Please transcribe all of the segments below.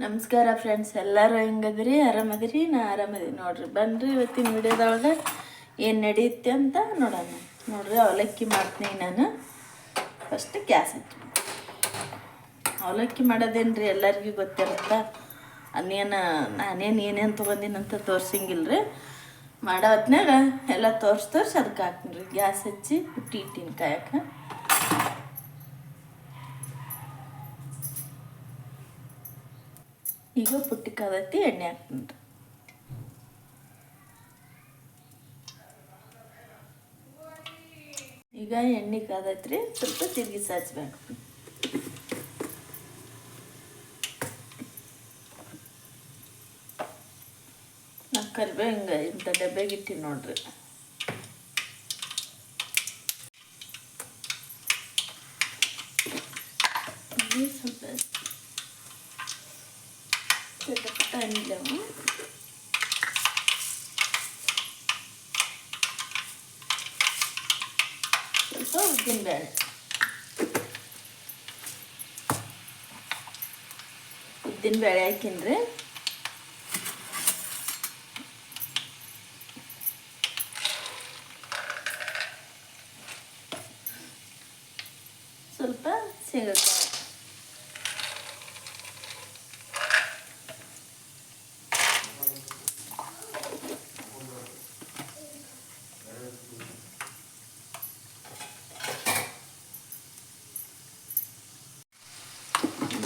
ನಮಸ್ಕಾರ ಫ್ರೆಂಡ್ಸ್, ಎಲ್ಲರೂ ಹೆಂಗದ್ರಿ? ಆರಾಮದಿರಿ? ನಾ ಆರಾಮದಿ ನೋಡ್ರಿ. ಬನ್ರಿ ಇವತ್ತಿನ ವಿಡಿಯೋದೊಳಗೆ ಏನು ನಡೆಯುತ್ತೆ ಅಂತ ನೋಡೋಣ. ನೋಡ್ರಿ, ಅವಲಕ್ಕಿ ಮಾಡ್ತೀನಿ ನಾನು. ಫಸ್ಟ್ ಗ್ಯಾಸ್ ಹಚ್ಚಿ ಅವಲಕ್ಕಿ ಮಾಡೋದೇನ್ರಿ ಎಲ್ಲರಿಗೂ ಗೊತ್ತಿರುತ್ತಾ. ನಾನೇನು ಏನೇನು ತೊಗೊಂಡಿನಂತ ತೋರ್ಸಂಗಿಲ್ರಿ. ಮಾಡೋ ಹೊತ್ನಾಗ ಎಲ್ಲ ತೋರಿಸಿ ಅದಕ್ಕೆ ಹಾಕ್ತೀನಿ ರೀ. ಗ್ಯಾಸ್ ಹಚ್ಚಿ ಪುಟ್ಟಿ ಇಟ್ಟಿನ ಕಾಯಕ್ಕೆ. ಈಗ ಪುಟ್ಟಿ ಕಾದೈತಿ, ಎಣ್ಣೆ ಹಾಕ್ತೀನಿ ರೀ. ಈಗ ಎಣ್ಣೆ ಕಾದೈತ್ರಿ, ಸ್ವಲ್ಪ ತಿರುಗಿ ಸಾಚ್ಬೇಕು. ನಾ ಕರಿಬೇವು ಹಿಂಗೆ ಇಂಥ ಡಬ್ಬ್ಯಾಗ ಇಟ್ಟಿನಿ ನೋಡ್ರಿ. ಸ್ವಲ್ಪ ಅನಿಲವು ಸ್ವಲ್ಪ ಉದ್ದಿನಬೇಳೆ ಹಾಕಿನ್ರಿ. ಸ್ವಲ್ಪ ಶೇಂಗಾಕಾಯಿ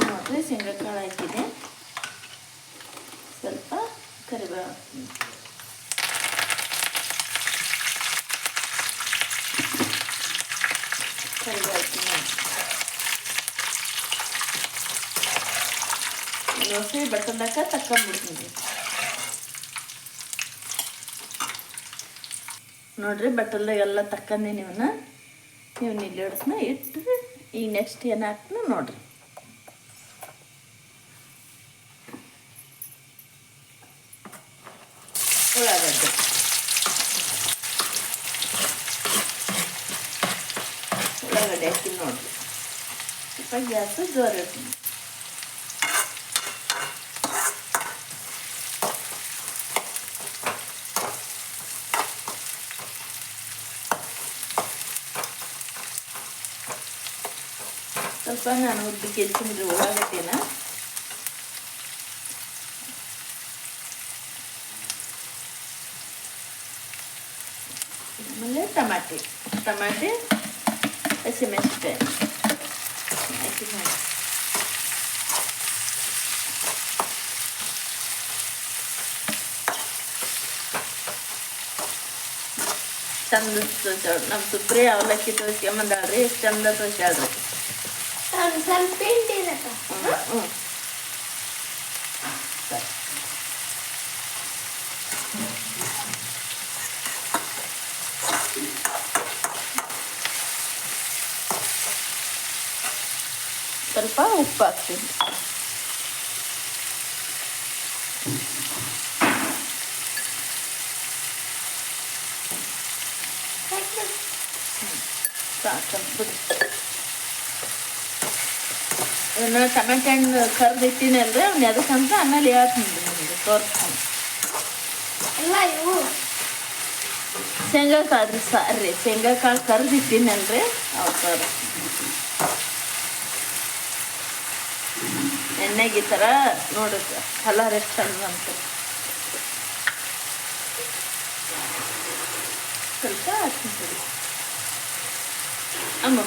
ನೋಡ್ರಿ, ಶೇಂಗಾಕಾಳು ಹಾಕಿದೆ. ಸ್ವಲ್ಪ ಕರಿಬೇವು ಹಾಕ್ತೀನಿ. ದೋಸೆ ಬಟ್ಟಲ್ದಾಕ ತಕ್ಕೊಂಡ್ಬಿಡ್ತೀನಿ ನೋಡ್ರಿ. ಬಟ್ಟಲ್ದಾಗೆಲ್ಲ ತಕ್ಕಂದಿ ನೀವು ಇಲ್ಲಿ ಹಿಡ್ಸ್ನ ಇಟ್ಟು ಈಗ ನೆಕ್ಸ್ಟ್ ಏನು ಹಾಕ್ತೀನಿ ನೋಡ್ರಿ. ಉಳ್ಳಾಗಡ್ಡೆ ಹಾಕಿ ನೋಡ್ರಿ. ಸ್ವಲ್ಪ ಗ್ಯಾಸು ಜೋರು ಇರ್ತೀನಿ. ಸ್ವಲ್ಪ ನಾನು ಉದ್ದಕ್ಕೆ ಹೆಚ್ಚಿನ್ರಿ ಉಳ್ಳಾಗಡ್ಡಿನ. ಆಮೇಲೆ ಟಮಾಟೆ ಹಸಿಮೆಣಸಿನಕಾಯಿ ಹಾಕಿ ಮಾಡಿ ಚಂದ ತೋರ್ಸ್ಯಾಳ್ರಿ. ನಮ್ಮ ಸುಪ್ರಿ ಅವಲಕ್ಕಿ ತೋರ್ಸ್ಕೊಂಬಂದಾಳ್ರಿ. ಎಷ್ಟು ಚಂದ ತೋರ್ಸ್ಯಾಳ್ರಿ. ಸ್ವಲ್ಪ ಉಪ್ಪು ಹಾಕ್ತೀನಿ. ಅದನ್ನು ಟೊಮೆಟೊ ಹಣ್ಣು ಕರ್ದು ಇಟ್ಟಿನಲ್ರಿ, ಅವ್ನು ಎದಕ್ಕಂತ ಆಮೇಲೆ ಹೇಳ್ತೀನಿ ನಿಮಗೆ ತೋರಿಸ್ತೀನಿ. ಶೇಂಗಾಕಾಳು ರೀ, ಸಾರಿ ಶೇಂಗಾಕಾಳು ಕರ್ದು ಇಟ್ಟಿನಲ್ರಿ, ಅವು ತೋರಿಸ್ತೀನಿ. ಎಣ್ಣೆಗೆ ಈ ಥರ ನೋಡ್ರಿ ಕಲರ್ ಎಷ್ಟು ಚಂದ ಅಂತ. ಸ್ವಲ್ಪ ಹಾಕ್ತೀನಿ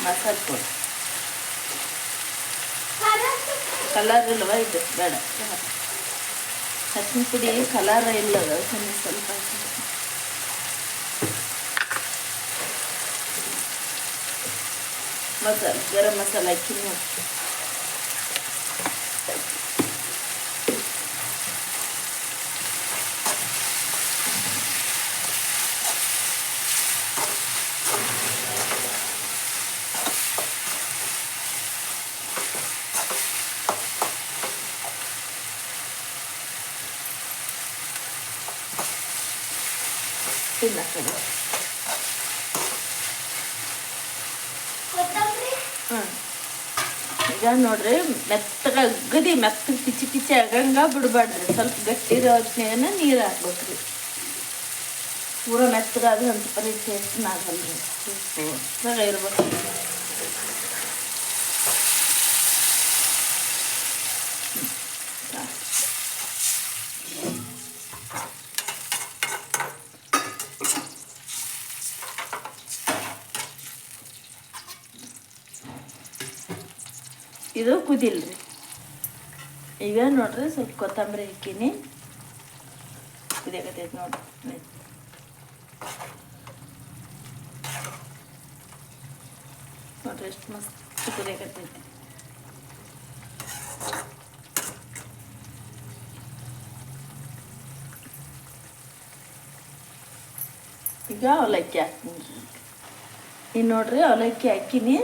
ಮಸಾಲೆ ಪುಡಿ. ಕಲರ್ ಇಲ್ವ ಇದು ಬೇಡ, ಹಸಿನ ಪುಡಿ ಕಲರ್ ಇಲ್ಲದ ಸ್ವಲ್ಪ ಮಸಾಲೆ ಗರಂ ಮಸಾಲೆ ಹಾಕಿ ನೋಡಿ. ತಿನ್ನಕಡೆ ಈಗ ಈಗ ನೋಡ್ರಿ ಮೆತ್ತಗೆ ಅಗದಿ ಮೆತ್ತಗೆ ಕಿಚಿ ಕಿಚಿ ಆಗಂಗ ಬಿಡಬಾರ್ದ್ರಿ. ಸ್ವಲ್ಪ ಗಟ್ಟಿ ಇರೋ ಹೊತ್ತಿನಾಗನ ನೀರು ಹಾಕ್ಬೇಕ್ರಿ. ಪೂರ ಮೆತ್ತಗಾದ ಅಂತ ಪರಿ ಟೇಸ್ಟ್ ಆಗಲ್ರಿ. ಸೂಪರ್ ಇರ್ಬೇಕು. ಇದು ಕುದಿಲ್ರಿ. ಈಗ ನೋಡ್ರಿ ಸ್ವಲ್ಪ ಕೊತ್ತಂಬರಿ ಹಾಕೀನಿ. ಕುದಿಯಾಕತ್ತೈತಿ ನೋಡ್ರಿ. ನೋಡ್ರಿ ಎಷ್ಟು ಮಸ್ತ್ ಕುದಿಯಾಕತ್ತೈತಿ. ಈಗ ಅವಲಕ್ಕಿ ಹಾಕ್ತೀನಿ. ಈಗ ನೋಡ್ರಿ ಅವಲಕ್ಕಿ ಹಾಕಿನಿ.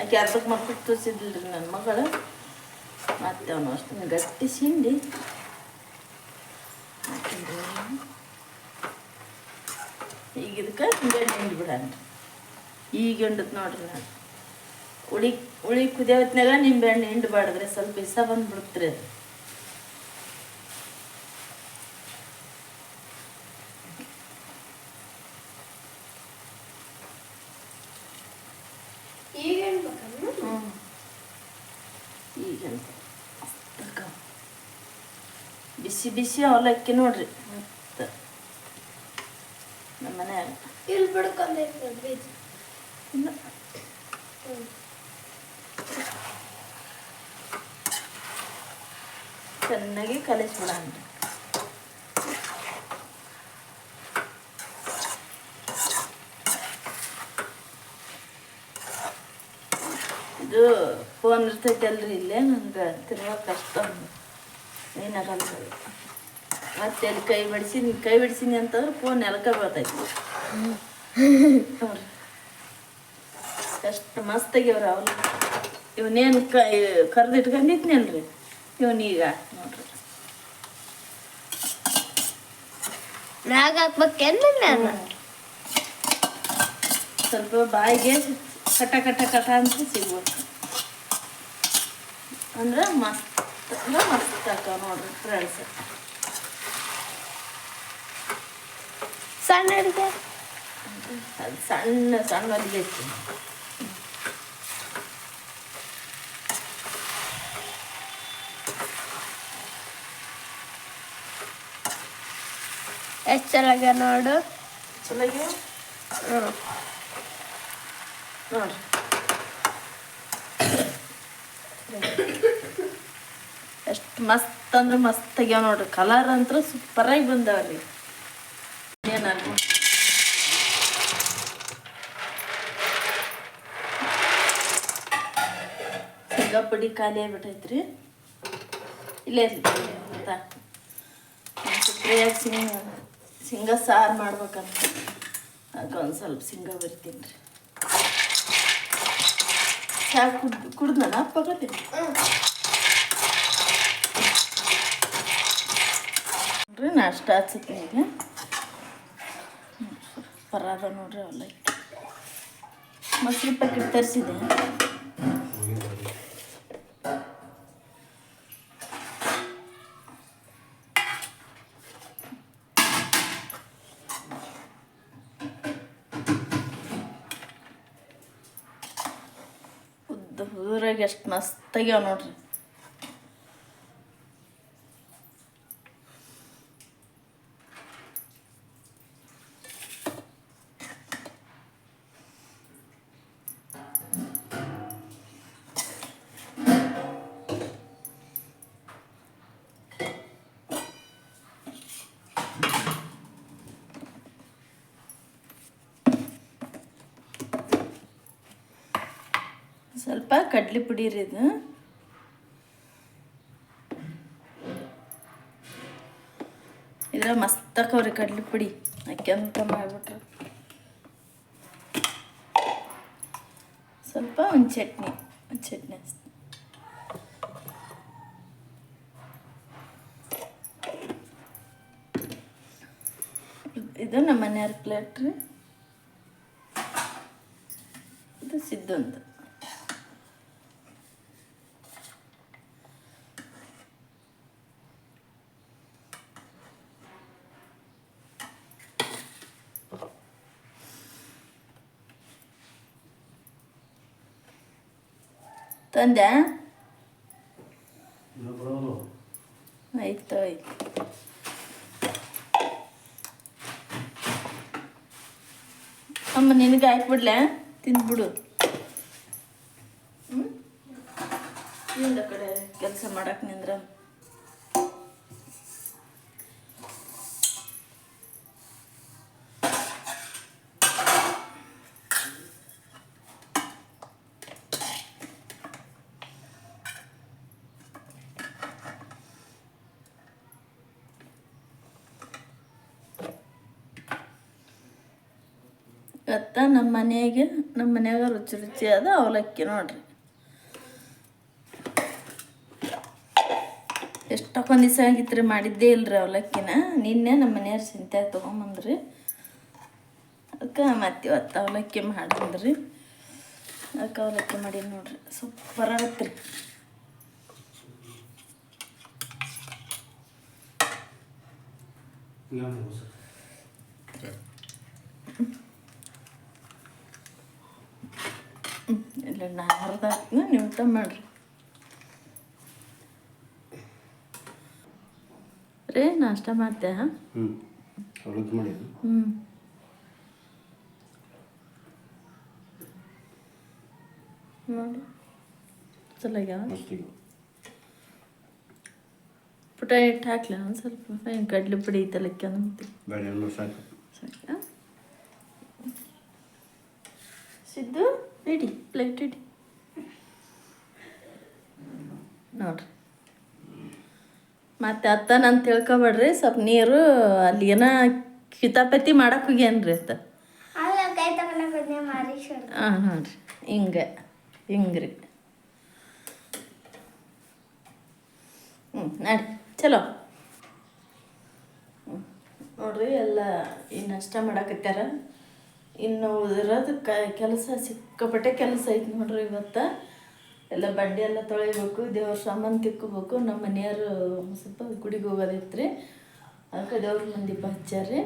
ಆಕೆ ಅರ್ಧಕ್ಕೆ ಮಕ್ಕಳು ತೋರಿಸಿದ್ರಿ ನನ್ನ ಮಗಳು. ಮತ್ತೆ ಅವನು ಅಷ್ಟನ್ನು ಗಟ್ಟಿ ಸಿಂಡಿ ಹಾಕಿನ್ರಿ. ಈಗ ಇದಕ್ಕೆ ನಿಂಬೆಹಣ್ಣು ಹಿಂಡಿ ಬಿಡನ್ರಿ. ಈಗ ಹಿಂಡತ್ ನೋಡ್ರಿ. ನಾನು ಹುಳಿ ಕುದಿಯೋ ಹೊತ್ನಾಗ ನಿಂಬೆಹಣ್ಣು ಹಿಂಡಬಾರ್ದ್ರಿ. ಸ್ವಲ್ಪ ಇಸ ಬಂದ್ಬಿಡ್ತ್ರಿ ಅದು. ಈಗ ಬಿಸಿ ಬಿಸಿ ಅವಲಕ್ಕಿ ನೋಡ್ರಿ. ಮತ್ತು ನಮ್ಮ ಮನ್ಯಾಗ ಇಲ್ಲಿ ಬಿಡ್ಕೊಂಡೈತಿ ಇಲ್ಲ ಚೆನ್ನಾಗಿ ಕಲಿಸ್ಬಿಡನ್ರಿ. ಇದು ಫೋನ್ ಇರ್ತೈತೆ ಅಲ್ರಿ ಇಲ್ಲೇ. ನನಗೆ ತಿರ್ಗೋಕೆ ಕಷ್ಟ ಏನಾಗಲ್ಲ. ಮತ್ತೆ ಅಲ್ಲಿ ಕೈ ಬಿಡಿಸೀನಿ ಅಂತಂದ್ರೆ ಫೋನ್ ನೆಲಕ ಬರ್ತೈತಿ ನೋಡ್ರಿ. ಎಷ್ಟು ಮಸ್ತಾಗ್ಯವ್ರಿ ಅವಲ್ಲ. ಇವನೇನು ಕರ್ದು ಇಟ್ಕೊಂಡಿದ್ನಲ್ರಿ ಇವನೀಗ ನೋಡ್ರಿ. ಮ್ಯಾಗ ಹಾಕ್ಬೇಕೇನ್ರಿ ನಾನು? ಸ್ವಲ್ಪ ಬಾಯಿಗೆ ಕಟ ಕಟ ಕಟ ಅಂತ ಸಿಗ್ಬೇಕು. ಅಂದ್ರೆ ಮಸ್ತ್ ಹಾಕವ್ ನೋಡ್ರಿ ಫ್ರೆಂಡ್ಸ್. ಸಣ್ಣ ಅಡಿಗೆ ಅದು ಸಣ್ಣ ಸಣ್ಣ ಅಲ್ಲಿಗೆ ಐತಿ. ಎಷ್ಟು ಚೆನ್ನಾಗ ನೋಡು. ಚೆನ್ನಾಗಿ ನೋಡ್ರಿ. ಎಷ್ಟು ಮಸ್ತ್ ಅಂದ್ರೆ ಮಸ್ತ್ ಆಗ್ಯಾವ ನೋಡ್ರಿ. ಕಲರ್ ಅಂತೂ ಸೂಪರಾಗಿ ಬಂದವ್ರಿ. ಏನಾದ್ರು ಶೇಂಗಾ ಪುಡಿ ಖಾಲಿ ಆಗ್ಬಿಟ್ಟೈತ್ರಿ. ಇಲ್ಲೇ ಸುಪ್ರಿಯಾಗಿ ಶೇಂಗಾ ಸಾರು ಮಾಡ್ಬೇಕಂತ ಅದಕ್ಕೆ ಒಂದು ಸ್ವಲ್ಪ ಶೇಂಗಾ ಬರ್ತೀನಿ ರೀ. ಚಾ ಕುಡ್ದ ಅಪ್ಪಗತ್ತೆ ನೋಡ್ರಿ. ನಾಷ್ಟ ಹಚ್ಚತ್ತೆ ಈಗ. ಪರಾದ ನೋಡ್ರಿ ಅವಲಕ್ಕಿ. ಮೊಸರು ಪ್ಯಾಕೆಟ್ ತರಿಸಿದೆ. ಊರಾಗ ಎಷ್ಟು ಮಸ್ತಾಗ್ಯಾವ ನೋಡ್ರಿ. ಸ್ವಲ್ಪ ಕಡ್ಲಿ ಪುಡಿ ರೀ ಇದು. ಇದ್ರ ಮಸ್ತ್ ಹಾಕವ್ರಿ ಕಡ್ಲಿ ಪುಡಿ ಹಾಕ್ಯಂತ ಮಾಡಿಬಿಟ್ರೆ. ಸ್ವಲ್ಪ ಒಂದು ಚಟ್ನಿ ಇದು ನಮ್ಮ ಮನೆಯವ್ರ ಪ್ಲೇಟ್ ರೀ. ಇದು ಸಿದ್ದಂತ ತಂದೆ ಆಯ್ತು ಆಯ್ತು. ಅಮ್ಮ ನಿನಗೆ ಹಾಕ್ಬಿಡ್ಲೆ, ತಿಂದ್ಬಿಡು. ಇಂದ ಕಡೆ ಕೆಲಸ ಮಾಡಕ್ಕೆ ನಿಂದ್ರ. ಇವತ್ತು ನಮ್ಮ ಮನ್ಯಾಗ ರುಚಿ ರುಚಿಯಾದ ಅವಲಕ್ಕಿ ನೋಡ್ರಿ. ಎಷ್ಟೊಂದು ದಿವಸ ಆಗಿತ್ತು ರೀ, ಮಾಡಿದ್ದೇ ಇಲ್ರಿ ಅವಲಕ್ಕಿನ. ನಿನ್ನೆ ನಮ್ಮ ಮನೆಯವ್ರು ಸಿಂತ್ಯಾಗ ತೊಗೊಂಬಂದ್ರಿ, ಅದಕ್ಕೆ ಮತ್ತೆ ಇವತ್ತು ಅವಲಕ್ಕಿ ಮಾಡಿದ್ರಿ. ಅದಕ್ಕೆ ಅವಲಕ್ಕಿ ಮಾಡಿ ನೋಡ್ರಿ, ಸೂಪರ್ ಆಗತ್ತೆ ರೀ. ಇಲ್ಲ ನಾನು ಅರ್ಧ ಹಾಕ್ತೀನಿ, ನೀವು ಊಟ ಮಾಡಿರಿ ರೀ. ನಾಷ್ಟ ಮಾಡ್ತೆ. ನೋಡಿ ಚಲಾಗ್ಯಾವ. ಪುಟ ಹಿಟ್ಟು ಹಾಕ್ಲ ಒಂದು ಸ್ವಲ್ಪ, ಏನು ಕಡ್ಲೆ ಪುಡಿ ಐತಲಕ್ಕೆ ಅಂತೀವಿ. ಸಾಕ ಸಿದ್ದು, ಇಡಿ ಪ್ಲೇಟ್ ಇಡಿ ನೋಡ್ರಿ. ಮತ್ತು ಅತ್ತನಂತ ತಿಳ್ಕೊಬೇಡ್ರಿ, ಸ್ವಲ್ಪ ನೀರು ಅಲ್ಲಿ ಏನೋ ಕಿತಾಪತಿ ಮಾಡಕ್ಕೆ ಹೋಗ್ಯಾನ್ರಿ ಅತ್ತ. ಹಾಂ ನೋಡ್ರಿ, ಹಿಂಗ್ರಿ. ನಡಿ ಚಲೋ. ನೋಡ್ರಿ ಎಲ್ಲ ಇನ್ನು ನಾಷ್ಟ ಮಾಡಾಕತ್ಯಾರ. ಇನ್ನು ಉಳಿದಿರೋದು ಕೆಲಸ ಸಿಕ್ಕಾಪಟ್ಟೆ ಕೆಲಸ ಐತಿ ನೋಡ್ರಿ. ಇವತ್ತು ಎಲ್ಲ ಬಂಡೆ ಎಲ್ಲ ತೊಳಿಬೇಕು, ದೇವ್ರ ಸಾಮಾನು ತಿಕ್ಕೋಬೇಕು. ನಮ್ಮ ಮನೆಯವರು ಸ್ವಲ್ಪ ಗುಡಿಗೆ ಹೋಗೋದೈತೆ ರೀ, ಅದಕ್ಕೆ ದೇವ್ರ ಮಂದಿ ಹಚ್ಚಾರಿ.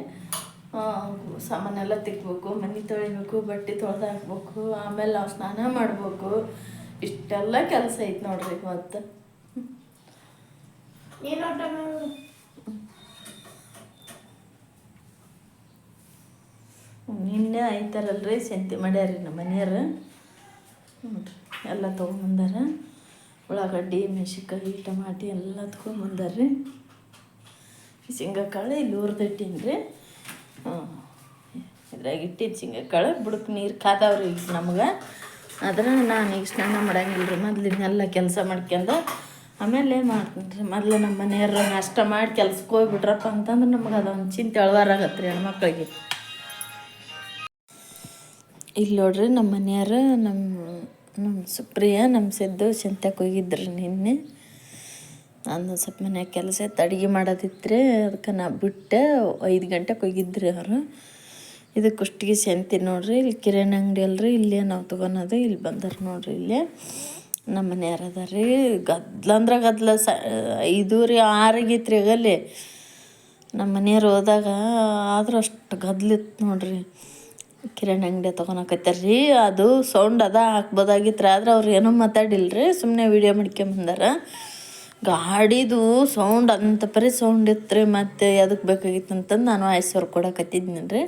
ಸಾಮಾನೆಲ್ಲ ತಿಕ್ಬೇಕು, ಮನೆ ತೊಳಿಬೇಕು, ಬಟ್ಟೆ ತೊಳೆದು ಹಾಕ್ಬೇಕು, ಆಮೇಲೆ ನಾವು ಸ್ನಾನ ಮಾಡ್ಬೇಕು. ಇಷ್ಟೆಲ್ಲ ಕೆಲಸ ಐತೆ ನೋಡ್ರಿ ಇವತ್ತು. ನಿನ್ನೆ ಐತಾರಲ್ರಿ ಸಂತಿ ಮಾಡ್ಯಾರಿ ನಮ್ಮ ಮನೆಯವ್ರು. ನೋಡ್ರಿ ಎಲ್ಲ ತೊಗೊಂಬಂದಾರ. ಉಳ್ಳಾಗಡ್ಡಿ, ಮೆಣಸಿನ್ಕಾಯಿ, ಟಮಾಟಿ ಎಲ್ಲ ತೊಗೊಂಬಂದಾರ್ರಿ. ಶೇಂಗಾಕಾಳು ಇಲ್ಲಿ ಹುರಿದಿಟ್ಟೀನಿ ರೀ. ಇದ್ರಾಗ ಇಟ್ಟಿದ್ದು ಶೇಂಗಾಕಾಳು ಬುಡಕ್ಕೆ ನೀರು ಕಾದಾವ್ರಿ ಈಗ ನಮ್ಗೆ. ಆದ್ರೆ ನಾನು ಈಗ ಸ್ನಾನ ಮಾಡಂಗಿಲ್ಲ ರೀ, ಮೊದ್ಲಿನೆಲ್ಲ ಕೆಲಸ ಮಾಡ್ಕೊಂಡು ಆಮೇಲೆ ಮಾಡ್ತೀನಿ ರೀ. ಮೊದಲು ನಮ್ಮ ಮನೆಯವ್ರು ನಾಷ್ಟ ಮಾಡಿ ಕೆಲ್ಸಕ್ಕೆ ಹೋಗ್ಬಿಟ್ರಪ್ಪ ಅಂತಂದ್ರೆ ನಮ್ಗೆ ಅದೊಂದು ಚಿಂತೆ ಅಳವಾರಾಗತ್ತೆ ರೀ ಹೆಣ್ಮಕ್ಳಿಗೆ. ಇಲ್ಲಿ ನೋಡ್ರಿ ನಮ್ಮ ಮನೆಯವರು ನಮ್ಮ ಸುಪ್ರಿಯ, ನಮ್ಮ ಸಿದ್ದು ಸಂತ್ಯಾಕ್ಕೆ ಹೋಗಿದ್ರಿ ನಿನ್ನೆ. ನಾನು ಸ್ವಲ್ಪ ಮನ್ಯಾಗ ಕೆಲಸ ಇತ್ತು, ಅಡುಗೆ ಮಾಡೋದಿತ್ತು ರೀ. ಅದಕ್ಕೆ ನಾ ಬಿಟ್ಟೆ. 5 ಗಂಟೆಗೆ ಹೋಗಿದ್ರಿ ಅವರು. ಇದು ಕುಷ್ಟಗಿ ಸಂತಿ ನೋಡ್ರಿ. ಇಲ್ಲಿ ಕಿರಾಣಿ ಅಂಗಡಿ ಅಲ್ರಿ, ಇಲ್ಲೇ ನಾವು ತೊಗೊಳೋದು. ಇಲ್ಲಿ ಬಂದಾರ ನೋಡ್ರಿ, ಇಲ್ಲೇ ನಮ್ಮ ಮನೆಯವ್ರು ಅದಾರ ರೀ. ಗದ್ಲ ಅಂದ್ರೆ ಗದ್ಲ 5 ರೀ 6 ಆಗೈತೆ ರೀ ಆಗಲ್ಲಿ ನಮ್ಮ ಮನೆಯವ್ರು ಹೋದಾಗ. ಆದ್ರೂ ಅಷ್ಟು ಗದ್ಲಿತ್ತು ನೋಡ್ರಿ. ಕಿರಾಣಿ ಅಂಗಡಿ ತೊಗೊಳಕತ್ತಾರ ರೀ. ಅದು ಸೌಂಡ್ ಹಾಕ್ಬೋದಾಗಿತ್ತು ರೀ, ಆದ್ರೆ ಅವ್ರು ಏನೂ ಮಾತಾಡಿಲ್ಲ ರೀ, ಸುಮ್ಮನೆ ವೀಡಿಯೋ ಮಾಡ್ಕೊಂಬಂದಾರ. ಗಾಡಿದು ಸೌಂಡ್ ಅಂತ ಪರಿ ಸೌಂಡ್ ಇತ್ತು ರೀ. ಮತ್ತು ಅದಕ್ಕೆ ಬೇಕಾಗಿತ್ತು ಅಂತಂದು ನಾನು ವಾಯ್ಸ್ ಓವರ್ ಕೊಡಕತ್ತಿದ್ದೀನಿ ರೀ.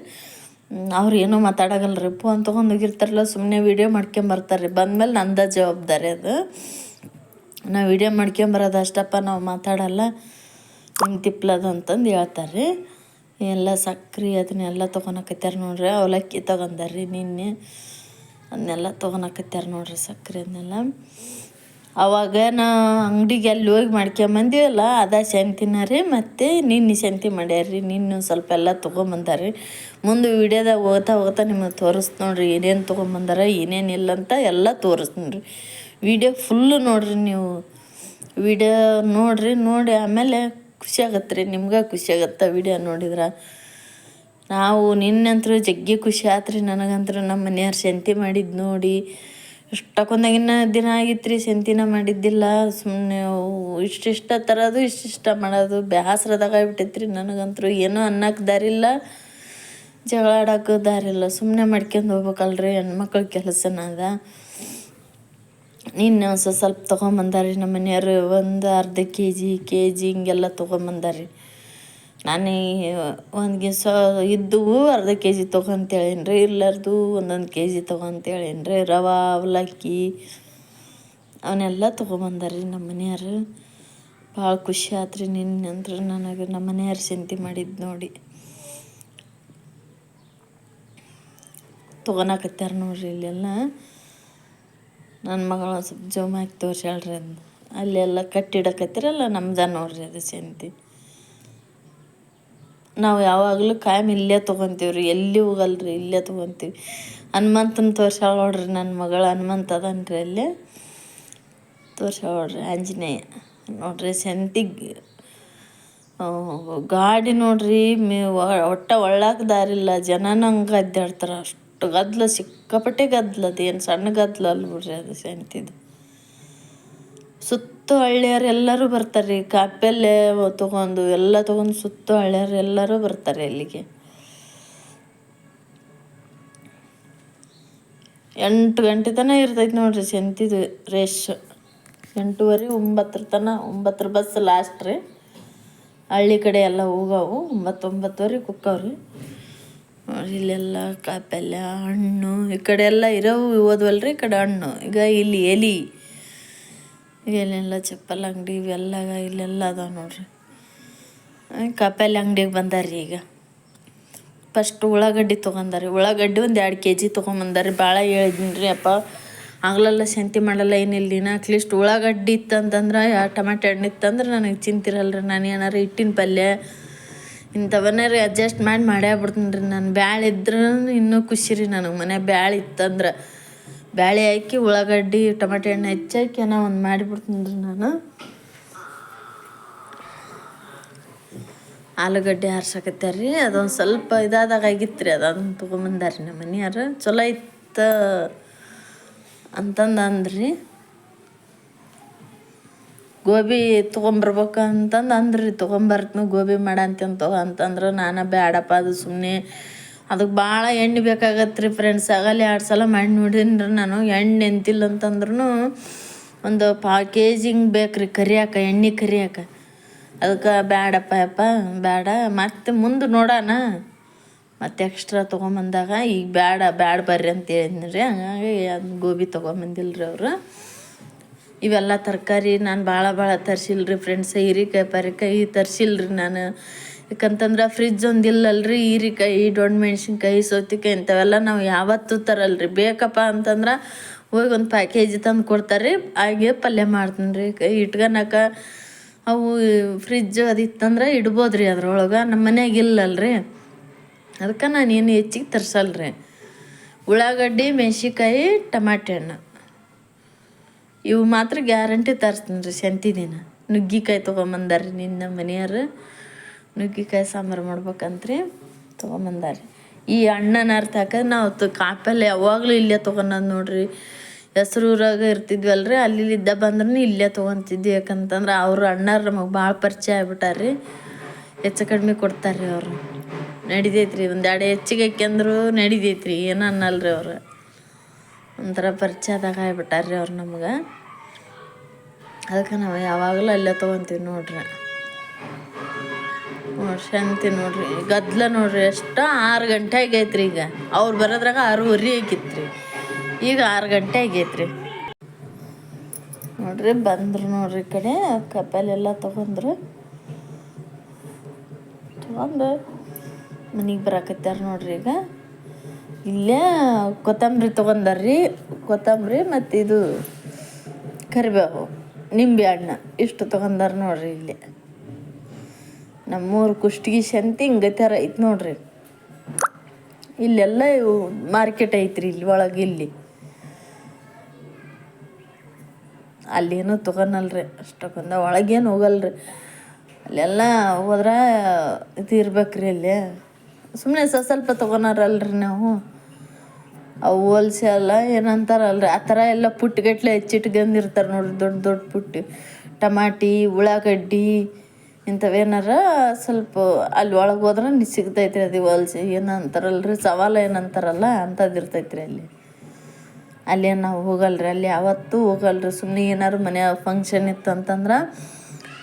ಅವ್ರು ಏನೂ ಮಾತಾಡೋಗಲ್ರಿ, ಫೋನ್ ತೊಗೊಂಡು ಹೋಗಿರ್ತಾರಲ್ಲ, ಸುಮ್ಮನೆ ವೀಡಿಯೋ ಮಾಡ್ಕೊಂಬರ್ತಾರೆ ರೀ. ಬಂದಮೇಲೆ ನಂದ ಜವಾಬ್ದಾರಿ ಅದು. ನಾವು ವೀಡಿಯೋ ಮಾಡ್ಕೊಂಬರೋದು ಅಷ್ಟಪ್ಪ, ನಾವು ಮಾತಾಡಲ್ಲ, ಹಿಂಗೆ ತಿಪ್ಲದು ಅಂತಂದು ಹೇಳ್ತಾರೆ ರೀ. ಎಲ್ಲ ಸಕ್ರೆ ಅದನ್ನೆಲ್ಲ ತೊಗೊಳಕತ್ಯಾರ ನೋಡ್ರಿ. ಅವಲಕ್ಕಿ ತೊಗೊಂಡಾರ ರೀ ನಿನ್ನೆ, ಅದನ್ನೆಲ್ಲ ತೊಗೊಳಕತ್ಯಾರ ನೋಡ್ರಿ, ಸಕ್ರೆ ಅದನ್ನೆಲ್ಲ. ಅವಾಗ ನಾ ಅಂಗಡಿಗೆ ಅಲ್ಲಿ ಹೋಗಿ ಮಾಡ್ಕೊಂಬಂದಿವಲ್ಲ, ಅದ ಸಂತಿನ ರೀ. ಮತ್ತು ನಿನ್ನೆ ಸಂತಿ ಮಾಡ್ಯಾರ್ರಿ. ನಿನ್ನೆ ಸ್ವಲ್ಪ ಎಲ್ಲ ತೊಗೊಂಬಂದಾರ್ರಿ. ಮುಂದೆ ವೀಡಿಯೋದಾಗ ಹೋಗ್ತಾ ನಿಮಗೆ ತೋರಿಸ್ತು ನೋಡ್ರಿ, ಏನೇನು ತೊಗೊಂಬಂದಾರ ಏನೇನಿಲ್ಲ ಅಂತ ಎಲ್ಲ ತೋರಿಸ್ತೀನಿ ರೀ. ವೀಡಿಯೋ ಫುಲ್ಲು ನೋಡಿರಿ ನೀವು. ವೀಡಿಯೋ ನೋಡಿ ಆಮೇಲೆ ಖುಷಿ ಆಗತ್ತೆ ರೀ, ನಿಮ್ಗೆ ಖುಷಿ ಆಗತ್ತೆ ವೀಡಿಯೋ ನೋಡಿದ್ರೆ. ನಾವು ನಿನ್ನಂತರೂ ಜಗ್ಗಿ ಖುಷಿ ಆಯ್ತು ರೀ ನನಗಂತರೂ. ನಮ್ಮ ಮನೆಯವ್ರು ಸಂತಿ ಮಾಡಿದ್ದು ನೋಡಿ ಇಷ್ಟಕ್ಕೊಂದಾಗಿನ ದಿನ ಆಗಿತ್ತು ರೀ, ಸಂತಿನ ಮಾಡಿದ್ದಿಲ್ಲ. ಸುಮ್ಮನೆ ಇಷ್ಟಿಷ್ಟ ತರೋದು, ಇಷ್ಟಿಷ್ಟ ಮಾಡೋದು, ಬೇಸರದಾಗ ಆಗ್ಬಿಟ್ಟೈತೆ ರೀ ನನಗಂತರೂ. ಏನೂ ಅನ್ನಕ್ಕೆ ದಾರಿಲ್ಲ, ಜಗಳ ಆಡೋಕ್ಕೂ ದಾರಿಲ್ಲ. ಸುಮ್ಮನೆ ಮಾಡ್ಕೊಂಡು ಹೋಗ್ಬೇಕಲ್ರಿ, ಹೆಣ್ಮಕ್ಳ ಕೆಲಸನ ಅದ. ಇನ್ನು ಸ್ವಲ್ಪ ತೊಗೊಂಬಂದಾರಿ ನಮ್ಮ ಮನೆಯವ್ರು ಒಂದು ಅರ್ಧ ಕೆ ಜಿ ಹಿಂಗೆಲ್ಲ ತೊಗೊಂಬಂದಾರಿ. ನಾನು ಒಂದು ಇದ್ದವು ಅರ್ಧ ಕೆ ಜಿ ತೊಗೊಂತೇಳೇನ್ರಿ, ಇರ್ಲಾರ್ದು ಒಂದೊಂದು ಕೆ ಜಿ ತೊಗೊಂತೇಳೇನ್ರಿ. ರವೆ ಅವಲಕ್ಕಿ ಅವನ್ನೆಲ್ಲ ತೊಗೊಂಬಂದಾರಿ ನಮ್ಮ ಮನೆಯವ್ರು. ಭಾಳ ಖುಷಿ ಆತ್ರಿ ನಿನ್ನೆ ಅಂದ್ರೆ ನನಗೆ ನಮ್ಮ ಮನೆಯವ್ರು ಸಂತಿ ಮಾಡಿದ್ದು ನೋಡಿ. ತೊಗೊಳಕತ್ಯಾರ ನೋಡ್ರಿ ಇಲ್ಲೆಲ್ಲ. ನನ್ನ ಮಗಳು ಸ್ವಲ್ಪ ಜೋಮ್ ಹಾಕಿ ತೋರ್ಸ್ಯಾಳ್ರಿ ಅದು. ಅಲ್ಲೆಲ್ಲ ಕಟ್ಟಿಡಕತ್ತಿರಲ್ಲ ನಮ್ದು ನೋಡ್ರಿ ಅದು ಸಂತಿ. ನಾವು ಯಾವಾಗಲೂ ಕಾಯಂ ಇಲ್ಲೇ ತೊಗೊತೀವಿ ರೀ, ಎಲ್ಲಿ ಹೋಗಲ್ರಿ, ಇಲ್ಲೇ ತೊಗೊತೀವಿ. ಹನುಮಂತನ ತೋರ್ಸ್ಯಾಳ ನೋಡ್ರಿ ನನ್ನ ಮಗಳು, ಹನುಮಂತ ಅದನ್ರಿ ಅಲ್ಲೇ ತೋರ್ಸ್ಯಾಳ ನೋಡ್ರಿ, ಆಂಜನೇಯ ನೋಡ್ರಿ. ಸಂತಿಗೆ ಗಾಡಿ ನೋಡ್ರಿ ಒಟ್ಟ ಒಳ್ಳಾಕ ದಾರಿಲ್ಲ, ಜನನ ಹಂಗೆ ಅಡ್ಡಾಡ್ತಾರೆ. ಅಷ್ಟು ಗದ್ದಲ, ಸಿಕ್ಕಾಪಟ್ಟೆ ಗದ್ದಲ. ಅದು ಏನು ಸಣ್ಣ ಗದ್ದಲ ಅಲ್ಲ ಬಿಡ್ರಿ ಅದು ಸಂತಿದು. ಸುತ್ತ ಹಳ್ಳಿಯರು ಎಲ್ಲರೂ ಬರ್ತಾರೆ ರೀ, ಕಾಯಿಪಲ್ಲೆ ತೊಗೊಂಡು ಎಲ್ಲ ತೊಗೊಂಡು ಸುತ್ತ ಹಳ್ಳಿಯರು ಎಲ್ಲರೂ ಬರ್ತಾರೆ ಅಲ್ಲಿಗೆ. 8 ಗಂಟೆ ತನಕ ಇರ್ತೈತೆ ನೋಡ್ರಿ ಸಂತಿದು ರೇಷ್. 8:30 9 ತನಕ, 9 ಬಸ್ ಲಾಸ್ಟ್ ರೀ. ಹಳ್ಳಿ ಕಡೆ ಎಲ್ಲ ಹೋಗವು 9-9:30 ಕುಕ್ಕವ್ರಿ. ಇಲ್ಲೆಲ್ಲ ಕಾಯಿಪಲ್ಯ ಹಣ್ಣು ಈ ಕಡೆ ಎಲ್ಲ ಇರೋವು ಓದ್ವಲ್ರಿ, ಈ ಕಡೆ ಹಣ್ಣು. ಈಗ ಇಲ್ಲಿ ಇಲ್ಲೆಲ್ಲ ಚಪ್ಪಲ್ ಅಂಗಡಿ ಇವೆಲ್ಲ ಇಲ್ಲೆಲ್ಲ ಅದಾವೆ ನೋಡ್ರಿ. ಕಾಯಿಪಲ್ಯ ಅಂಗಡಿಗೆ ಬಂದಾರ್ರಿ ಈಗ. ಫಸ್ಟ್ ಉಳ್ಳಾಗಡ್ಡಿ ತೊಗೊಂಡಾರಿ. ಉಳ್ಳಾಗಡ್ಡಿ ಒಂದು 2 ಕೆ ಜಿ ತೊಗೊಂಬಂದಾರಿ. ಭಾಳ ಹೇಳಿದ್ದೀನಿ ರೀ ಅಪ್ಪ, ಆಗ್ಲೆಲ್ಲ ಸಂತಿ ಮಾಡಲ್ಲ ಏನಿಲ್ಲ ನೀನು, ಅಟ್ಲೀಸ್ಟ್ ಉಳ್ಳಾಗಡ್ಡಿ ಇತ್ತಂತಂದ್ರೆ, ಟಮಾಟೆ ಹಣ್ಣು ಇತ್ತಂದ್ರೆ ನನಗೆ ಚಿಂತಿರಲ್ರಿ. ನಾನು ಏನಾರು ಹಿಟ್ಟಿನ ಪಲ್ಯ ಇಂಥವನ್ನಾರು ಅಡ್ಜಸ್ಟ್ ಮಾಡೇ ಬಿಡ್ತೀನಿ ರೀ. ನಾನು ಬ್ಯಾಳೆ ಇದ್ರೆ ಇನ್ನೂ ಖುಷಿ ರೀ ನನಗೆ. ಮನ್ಯಾಗ ಬ್ಯಾಳೆ ಇತ್ತಂದ್ರೆ ಬ್ಯಾಳೆ ಹಾಕಿ ಉಳ್ಳಾಗಡ್ಡಿ ಟಮಾಟೆ ಹಣ್ಣು ಹೆಚ್ಚಾಕಿ ಏನೋ ಒಂದು ಮಾಡಿಬಿಡ್ತೀನಿ ರೀ ನಾನು. ಆಲೂಗಡ್ಡೆ ಹಾರ್ಸಕತ್ಯಾರ ರೀ. ಅದೊಂದು ಸ್ವಲ್ಪ ಇದಾದಾಗ ಆಗಿತ್ತು ರೀ, ಅದೊಂದು ತೊಗೊಂಬಂದಾರಿ ನಮ್ಮ ಮನೆಯವ್ರು. ಚಲೋ ಇತ್ತು ಅಂತಂದ್ರಿ. ಗೋಬಿ ತೊಗೊಂಬರ್ಬೇಕಂತಂದು ಅಂದ್ರಿ. ತೊಗೊಂಬರ್ತೀನಿ ಗೋಬಿ ಅಂತಂದ್ರೆ ನಾನು ಬೇಡಪ್ಪ, ಅದು ಸುಮ್ಮನೆ ಅದಕ್ಕೆ ಭಾಳ ಎಣ್ಣೆ ಬೇಕಾಗತ್ತೆ ರೀ ಫ್ರೆಂಡ್ಸ್. ಆಗಲ್ಲ 2 ಸಲ ಮಾಡಿ ನೋಡೀನಿ ರೀ ನಾನು. ಎಣ್ಣೆ ಎಂತಿಲ್ಲ ಅಂತಂದ್ರೂ ಒಂದು 1/4 ಕೆ ಜಿ ಹಿಂಗೆ ಬೇಕು ರೀ ಕರಿಯಾಕ, ಎಣ್ಣೆ ಕರಿಯಾಕ. ಅದಕ್ಕೆ ಬೇಡಪ್ಪ ಬೇಡ, ಮತ್ತೆ ಮುಂದೆ ನೋಡೋಣ, ಮತ್ತೆ ಎಕ್ಸ್ಟ್ರಾ ತೊಗೊಂಬಂದಾಗ. ಈಗ ಬ್ಯಾಡ ಬರ್ರಿ ಅಂತ ಹೇಳಿದ್ನಿ ರೀ. ಹಂಗಾಗಿ ಅದು ಗೋಬಿ ತೊಗೊಂಬಂದಿಲ್ಲ ರೀ ಅವರು. ಇವೆಲ್ಲ ತರಕಾರಿ ನಾನು ಭಾಳ ತರಿಸಿಲ್ಲ ರೀ ಫ್ರೆಂಡ್ಸ್. ಹೀರೆಕಾಯಿ ತರಿಸಿಲ್ಲ ರೀ ನಾನು. ಯಾಕಂತಂದ್ರೆ ಫ್ರಿಜ್ ಒಂದು ಇಲ್ಲಲ್ರಿ. ಹೀರೆಕಾಯಿ, ದೊಣ್ಣೆ ಮೆಣಸಿನ್ಕಾಯಿ, ಸೌತೆಕಾಯಿ ಇಂಥವೆಲ್ಲ ನಾವು ಯಾವತ್ತೂ ತರಲ್ರಿ. ಬೇಕಪ್ಪ ಅಂತಂದ್ರೆ ಹೋಗಿ ಒಂದು 5 ಕೆ ಜಿ ತಂದು ಕೊಡ್ತಾರೆ ರೀ. ಹಾಗೆ ಪಲ್ಯ ಮಾಡ್ತೀನಿ ರೀ. ಇಟ್ಕೊಳಕ ಅವು ಫ್ರಿಜ್ ಅದಿತ್ತಂದ್ರೆ ಇಡ್ಬೋದು ರೀ ಅದ್ರೊಳಗೆ. ನಮ್ಮ ಮನ್ಯಾಗ ಇಲ್ಲಲ್ರಿ, ಅದಕ್ಕೆ ನಾನು ಏನು ಹೆಚ್ಚಿಗೆ ತರ್ಸಲ್ರಿ. ಉಳ್ಳಾಗಡ್ಡಿ, ಮೆಣಸಿನ್ಕಾಯಿ, ಟಮಾಟೆ ಹಣ್ಣು ಇವು ಮಾತ್ರ ಗ್ಯಾರಂಟಿ ತರಿಸ್ತೀನಿ ರೀ ಸಂತಿ ದಿನ. ನುಗ್ಗಿಕಾಯಿ ತೊಗೊಂಬಂದಾರಿ ನಿನ್ನ ಮನೆಯವ್ರು. ನುಗ್ಗಿಕಾಯಿ ಸಾಂಬಾರು ಮಾಡ್ಬೇಕಂತ್ರಿ ತೊಗೊಂಬಂದಾರಿ. ಈ ಹಣ್ಣನ್ನು ಅರ್ತಾಕ ನಾವು ಕಾಯಿಪಲ್ಲೆ ಯಾವಾಗಲೂ ಇಲ್ಲೇ ತೊಗೊಳೋದು ನೋಡ್ರಿ. ಹೆಸ್ರೂರಾಗ ಇರ್ತಿದ್ವಲ್ರಿ, ಅಲ್ಲಿದ್ದ ಬಂದ್ರೂ ಇಲ್ಲೇ ತೊಗೊತಿದ್ವಿ. ಯಾಕಂತಂದ್ರೆ ಅವರು ಅಣ್ಣಾರು ನಮಗೆ ಭಾಳ ಪರಿಚಯ ಆಗ್ಬಿಟ್ಟಾರ್ರಿ. ಹೆಚ್ಚು ಕಡಿಮೆ ಕೊಡ್ತಾರೆ ರೀ ಅವರು. ನಡಿತೈತ್ರಿ, 1-2 ಹೆಚ್ಚಿಗೆ ಹಾಕ್ಯಂದ್ರು ನಡಿತೈತ್ರಿ, ಏನೂ ಅನ್ನಲ್ರಿ ಅವ್ರು. ಒಂಥರ ಪರಿಚಯದಾಗ ಆಗ್ಬಿಟ್ಟಾರ್ರಿ ಅವ್ರು ನಮ್ಗೆ. ಅದಕ್ಕೆ ನಾವು ಯಾವಾಗಲೂ ಅಲ್ಲೇ ತೊಗೊತೀವಿ ನೋಡ್ರಿ. ಸಂತಿ ನೋಡ್ರಿ, ಗದ್ದಲ ನೋಡ್ರಿ ಎಷ್ಟು. 6 ಗಂಟೆ ಆಗೈತ್ರಿ ಈಗ. ಅವ್ರು ಬರೋದ್ರಾಗ 6:30 ಆಗಿತ್ತು ರೀ. ಈಗ 6 ಗಂಟೆ ಆಗೈತ್ರಿ ನೋಡ್ರಿ. ಬಂದರು ನೋಡ್ರಿ ಈ ಕಡೆ ಕಾಯಿಪಲ್ಲೆಲ್ಲ ತೊಗೊಂಡು ಮನೆಗೆ ಬರಾಕತ್ಯಾರ ನೋಡ್ರಿ. ಈಗ ಇಲ್ಲೇ ಕೊತ್ತಂಬರಿ ತೊಗೊಂಡಾರ್ರಿ. ಕೊತ್ತಂಬರಿ ಮತ್ತು ಇದು ಕರಿಬೇವು, ನಿಂಬೆ ಹಣ್ಣು ಇಷ್ಟು ತೊಗೊಂಡಾರ ನೋಡ್ರಿ. ಇಲ್ಲಿ ನಮ್ಮೂರು ಕುಷ್ಟಗಿ ಸಂತಿ ಹಿಂಗತ್ಯಾರ ಐತೆ ನೋಡ್ರಿ. ಇಲ್ಲೆಲ್ಲ ಇವು ಮಾರ್ಕೆಟ್ ಐತ್ರಿ ಇಲ್ಲಿ ಒಳಗೆ. ಇಲ್ಲಿ ಅಲ್ಲೇನು ತೊಗೊಳಲ್ರಿ ಅಷ್ಟಕ್ಕೊಂದು, ಒಳಗೇನು ಹೋಗಲ್ರಿ. ಅಲ್ಲೆಲ್ಲ ಹೋದ್ರೆ ಇದು ಇರ್ಬೇಕ್ರಿ. ಅಲ್ಲಿ ಸುಮ್ಮನೆ ಸ್ವಲ್ಪ ತೊಗೊಳಾರಲ್ರಿ ನಾವು. ಅವು ಹೋಲ್ಸೇಲ ಏನಂತಾರಲ್ರಿ ಆ ಥರ ಎಲ್ಲ ಪುಟ್ಟಗಟ್ಲೆ ಹೆಚ್ಚಿಟ್ಕೊಂಡಿರ್ತಾರೆ ನೋಡ್ರಿ. ದೊಡ್ಡ ಪುಟ್ಟಿ ಟಮಾಟಿ, ಉಳ್ಳಾಗಡ್ಡಿ ಇಂಥವೇನಾರ ಸ್ವಲ್ಪ ಅಲ್ಲಿ ಒಳಗೆ ಹೋದ್ರೆ ಸಿಗ್ತೈತ್ರಿ. ಅದು ಹೋಲ್ಸೆ ಏನಂತಾರಲ್ರಿ, ಸವಾಲು ಏನಂತಾರಲ್ಲ ಅಂಥದ್ದು ಇರ್ತೈತ್ರಿ ಅಲ್ಲಿ. ಅಲ್ಲೇ ನಾವು ಹೋಗಲ್ರಿ, ಅಲ್ಲಿ ಯಾವತ್ತೂ ಹೋಗಲ್ರಿ. ಸುಮ್ಮನೆ ಏನಾದ್ರು ಮನ್ಯಾಗ ಫಂಕ್ಷನ್ ಇತ್ತು ಅಂತಂದ್ರೆ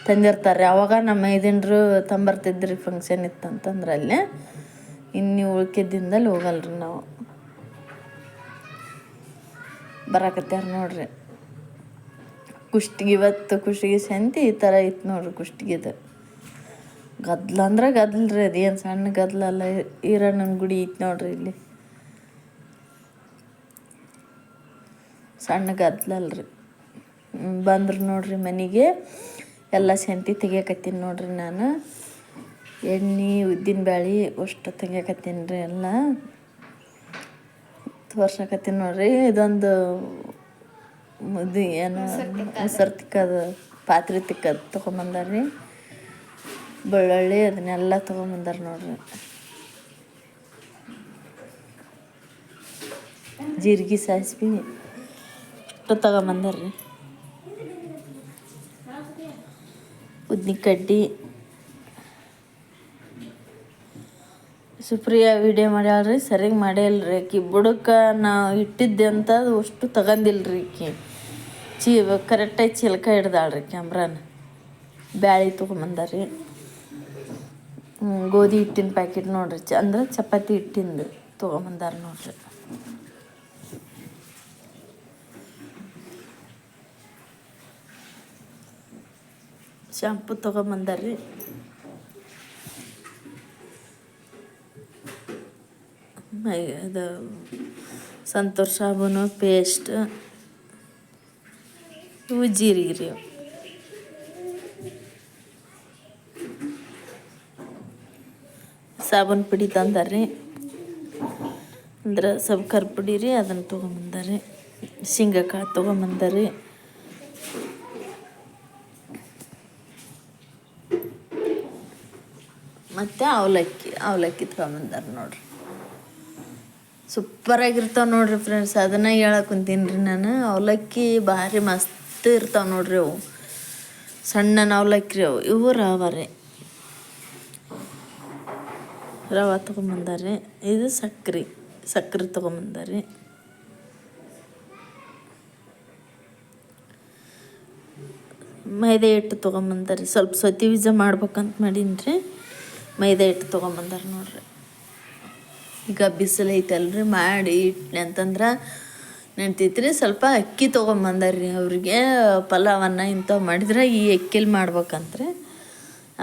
ತಂದಿರ್ತಾರೆ. ಅವಾಗ ನಮ್ಮ ಮೈದಿಂಡ್ರು ತಂಬರ್ತಿದ್ರಿ ಫಂಕ್ಷನ್ ಇತ್ತಂತಂದ್ರೆ ಅಲ್ಲೇ. ಇನ್ನು ಉಳ್ಕಿದ್ದಿಂದಲ್ಲಿ ಹೋಗಲ್ರಿ ನಾವು. ಬರಾಕತ್ಯಾರ ನೋಡ್ರಿ ಕುಷ್ಟಗಿ. ಇವತ್ತು ಕುಷ್ಟಗಿ ಸಂತಿ ಈ ಥರ ಐತೆ ನೋಡ್ರಿ ಕುಷ್ಟಗಿದು. ಗದ್ಲ ಅಂದ್ರೆ ಗದ್ಲ್ರಿ, ಅದೇನು ಸಣ್ಣ ಗದ್ಲಲ್ಲ. ಈರಣ್ಣನ ಗುಡಿ ಐತೆ ನೋಡ್ರಿ ಇಲ್ಲಿ, ಸಣ್ಣ ಗದ್ಲಲ್ರಿ. ಬಂದ್ರು ನೋಡ್ರಿ ಮನೆಗೆ. ಎಲ್ಲ ಸಂತಿ ತೆಗಿಯಕತ್ತೀನಿ ನೋಡ್ರಿ ನಾನು. ಎಣ್ಣೆ ಉದ್ದಿನ ಬ್ಯಾಳೆ ಅಷ್ಟು ತೆಗಿಯಕತ್ತೀನಿ ರೀ. ಎಲ್ಲ ತೋರ್ಸಕತ್ತೀನಿ ನೋಡ್ರಿ. ಇದೊಂದು ಇದು ಏನು ಮೊಸರು ತಿಕ್ಕದು ಪಾತ್ರೆ ತಿಕ್ಕದು ತೊಗೊಂಬಂದಾರ್ರಿ. ಬೆಳ್ಳುಳ್ಳಿ ಅದನ್ನೆಲ್ಲ ತೊಗೊಂಬಂದಾರ ನೋಡ್ರಿ. ಜೀರಿಗೆ ಸಾಸಿವೆ ಅಷ್ಟು ತಗೊಂಬಂದಾರ್ರಿ. ಉದ್ನಿ ಕಡ್ಡಿ. ಸುಪ್ರಿಯಾ ವಿಡಿಯೋ ಮಾಡ್ಯಾಳ್ರಿ, ಸರಿಯಾಗಿ ಮಾಡ್ಯಾಲ್ರಿ ಆಕಿ. ಬುಡಕ್ಕೆ ನಾವು ಇಟ್ಟಿದ್ದೆ ಅಂತ ಅದು ಅಷ್ಟು ತಗೊಂಡಿಲ್ರಿ ಆಕಿ. ಕರೆಕ್ಟಾಗಿ ಚಿಲ್ಕ ಹಿಡ್ದಾಳ್ರಿ ಕ್ಯಾಮ್ರಾನ. ಬ್ಯಾಳೆ ತೊಗೊಂಬಂದಾರ್ರಿ. ಗೋಧಿ ಹಿಟ್ಟಿನ ಪ್ಯಾಕೆಟ್ ನೋಡ್ರಿ, ಅಂದ್ರೆ ಚಪಾತಿ ಹಿಟ್ಟಿಂದು ತೊಗೊಂಬಂದಾರ ನೋಡ್ರಿ. ಶಾಂಪು ತೊಗೊಂಬಂದಾರ್ರಿ. ಅದು ಸಂತೂರ್ ಸಾಬೂನು ಪೇಸ್ಟ್, ಇವು ಜೀರಿಗೆ ರೀ. ಸಾಬೂನು ಪುಡಿ ತಂದಾರ್ರಿ, ಅಂದ್ರೆ ಸಬ್ಕರ್ ಪುಡಿ ರೀ, ಅದನ್ನು ತೊಗೊಂಬಂದಾರ್ರಿ. ಶೇಂಗಾಕಾಳು ತೊಗೊಂಬಂದಾರ್ರಿ. ಮತ್ತು ಅವಲಕ್ಕಿ ತೊಗೊಂಬಂದಾರ ನೋಡ್ರಿ. ಸೂಪರಾಗಿರ್ತಾವೆ ನೋಡ್ರಿ ಫ್ರೆಂಡ್ಸ್. ಅದನ್ನು ಹೇಳಕ್ಕೆ ಕುಂತೀನಿ ರೀ ನಾನು. ಅವಲಕ್ಕಿ ಭಾರಿ ಮಸ್ತ್ ಇರ್ತಾವೆ ನೋಡ್ರಿ ಅವು. ಸಣ್ಣ ಅವಲಕ್ಕಿ ರೀ ಅವು. ಇವು ರವೆ ತೊಗೊಂಬಂದಾರ್ರಿ. ಇದು ಸಕ್ಕರೆ ತೊಗೊಂಬಂದಾರ್ರಿ. ಮೈದಾ ಹಿಟ್ಟು ತೊಗೊಂಬಂದಾರ್ರಿ. ಸ್ವಲ್ಪ ಸತಿ ಬೀಜ ಮಾಡ್ಬೇಕಂತ ಮಾಡೀನಿ ರೀ. ಮೈದಾ ಹಿಟ್ಟು ತೊಗೊಂಬಂದಾರ ನೋಡ್ರಿ. ಈಗ ಬಿಸಿಲು ಐತಲ್ರಿ, ಮಾಡಿ ಇಟ್ನಿ ಅಂತಂದ್ರೆ ನೆನ್ತೈತ್ರಿ. ಸ್ವಲ್ಪ ಅಕ್ಕಿ ತೊಗೊಂಬಂದಾರ್ರಿ. ಅವ್ರಿಗೆ ಪಲಾವನ್ನ ಇಂಥವು ಮಾಡಿದ್ರೆ ಈ ಅಕ್ಕಿಲಿ ಮಾಡ್ಬೇಕಂತ್ರಿ.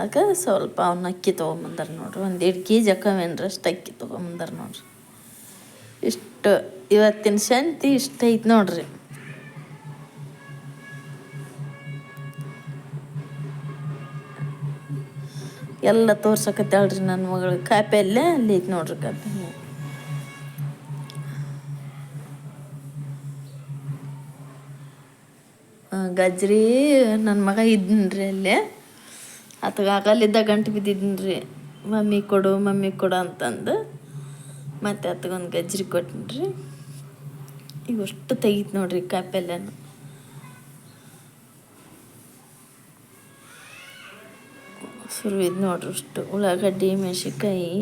ಆಗ ಸ್ವಲ್ಪ ಅವನ್ನ ಅಕ್ಕಿ ತೊಗೊಂಬಂದಾರ ನೋಡ್ರಿ. 1-2 kg ಅಕ್ಕವೇನ್ರಷ್ಟು ಅಕ್ಕಿ ತೊಗೊಂಬಂದಾರ ನೋಡ್ರಿ. ಇಷ್ಟು ಇವತ್ತಿನ ಸಂತಿ ಇಷ್ಟ ಐತೆ ನೋಡ್ರಿ. ಎಲ್ಲ ತೋರ್ಸಕತ್ತಾಳ್ರಿ ನನ್ನ ಮಗಳು. ಕಾಯಿಪಲ್ಲೆ ಅಲ್ಲಿ ಐತೆ ನೋಡ್ರಿ. ಕಾಯಿಪಲ್ಲೆ ಗಜ್ರಿ ನನ್ನ ಮಗ ಇದ್ದನ್ರಿ ಅಲ್ಲೇ. ಆಗಲಿದ್ದ ಗಂಟು ಬಿದ್ದಿದ್ದನ್ರಿ, ಮಮ್ಮಿ ಕೊಡು ಅಂತಂದು. ಮತ್ತು ಆತಗೊಂದು ಗಜ್ರಿ ಕೊಟ್ಟಿನ್ರಿ. ಈಗ ಅಷ್ಟು ತೆಗೀತು ನೋಡ್ರಿ ಕಾಯಿಪಲ್ಲೆನ. ಸುರುವಿದ್ ನೋಡ್ರಿ ಅಷ್ಟು. ಉಳ್ಳಾಗಡ್ಡಿ, ಮೆಣಸಿನ್ಕಾಯಿ,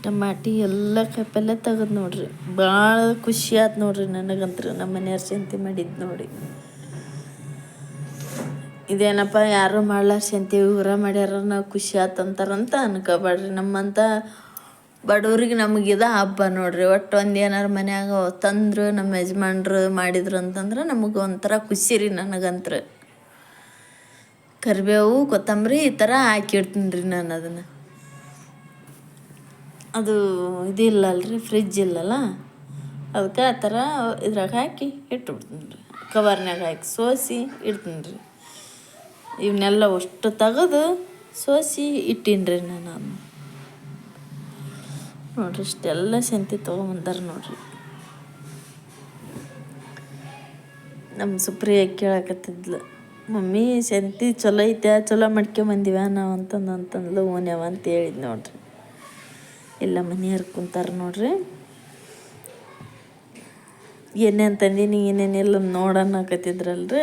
ಟಮಾಟಿ ಎಲ್ಲ ಕಾಯಿಪಲ್ಲೆ ತೆಗೆದು ನೋಡ್ರಿ. ಭಾಳ ಖುಷಿ ಆಯ್ತು ನೋಡ್ರಿ ನನಗಂತೂ. ನಮ್ಮ ಮನೆಯವ್ರು ಸಂತಿ ಮಾಡಿದ್ದು ನೋಡಿ. ಇದೇನಪ್ಪ ಯಾರು ಮಾಡ್ಲಾರ ಸಂತಿ ಇವ್ರ ಮಾಡ್ಯಾರ ನಾವು ಖುಷಿ ಆತಂತಾರಂತ ಅನ್ಕೋಬೇಡ್ರಿ. ನಮ್ಮಂಥ ಬಡವ್ರಿಗೆ ನಮಗಿದ ಹಬ್ಬ ನೋಡ್ರಿ. ಒಟ್ಟು ಒಂದು ಏನಾರು ಮನ್ಯಾಗ ತಂದ್ರು ನಮ್ಮ ಯಜಮಾನ್ರು ಮಾಡಿದ್ರು ಅಂತಂದ್ರೆ ನಮಗೆ ಒಂಥರ ಖುಷಿ ರೀ ನನಗಂತ್ರ. ಕರಿಬೇವು, ಕೊತ್ತಂಬರಿ ಈ ಥರ ಹಾಕಿಡ್ತೀನಿ ರೀ ನಾನು ಅದನ್ನು. ಅದು ಇದಿಲ್ಲಲ್ರಿ, ಫ್ರಿಜ್ ಇಲ್ಲಲ್ಲ, ಅದಕ್ಕೆ ಆ ಥರ ಇದ್ರಾಗ ಹಾಕಿ ಇಟ್ಬಿಡ್ತೀನಿ ರೀ. ಕವರ್ನಾಗ ಹಾಕಿ ಸೋಸಿ ಇಡ್ತೀನಿ ರೀ. ಇವನ್ನೆಲ್ಲ ಅಷ್ಟು ತೆಗೆದು ಸೋಸಿ ಇಟ್ಟೀನಿ ರೀ ನಾನು. ನೋಡ್ರಿ ಇಷ್ಟೆಲ್ಲ ಸಂತಿ ತೊಗೊಂಬಂದಾರ ನೋಡ್ರಿ. ನಮ್ಮ ಸುಪ್ರಿಯ ಕೇಳಕತ್ತಿದ್ಲು, ಮಮ್ಮಿ ಸಂತಿ ಚಲೋ ಐತೆ, ಚಲೋ ಮಾಡ್ಕೊಂಬಂದಿವ ನಾವು ಅಂತಂದ್ಲು. ಓನ್ಯವ ಅಂತ ಹೇಳಿದ್ ನೋಡ್ರಿ. ಎಲ್ಲ ಮನೆಯವ್ರು ಕುಂತಾರ ನೋಡ್ರಿ. ಏನೇನು ತಂದೀನಿ ಏನೇನಿಲ್ಲ ನೋಡೋಣಕತ್ತಿದ್ರಲ್ರಿ.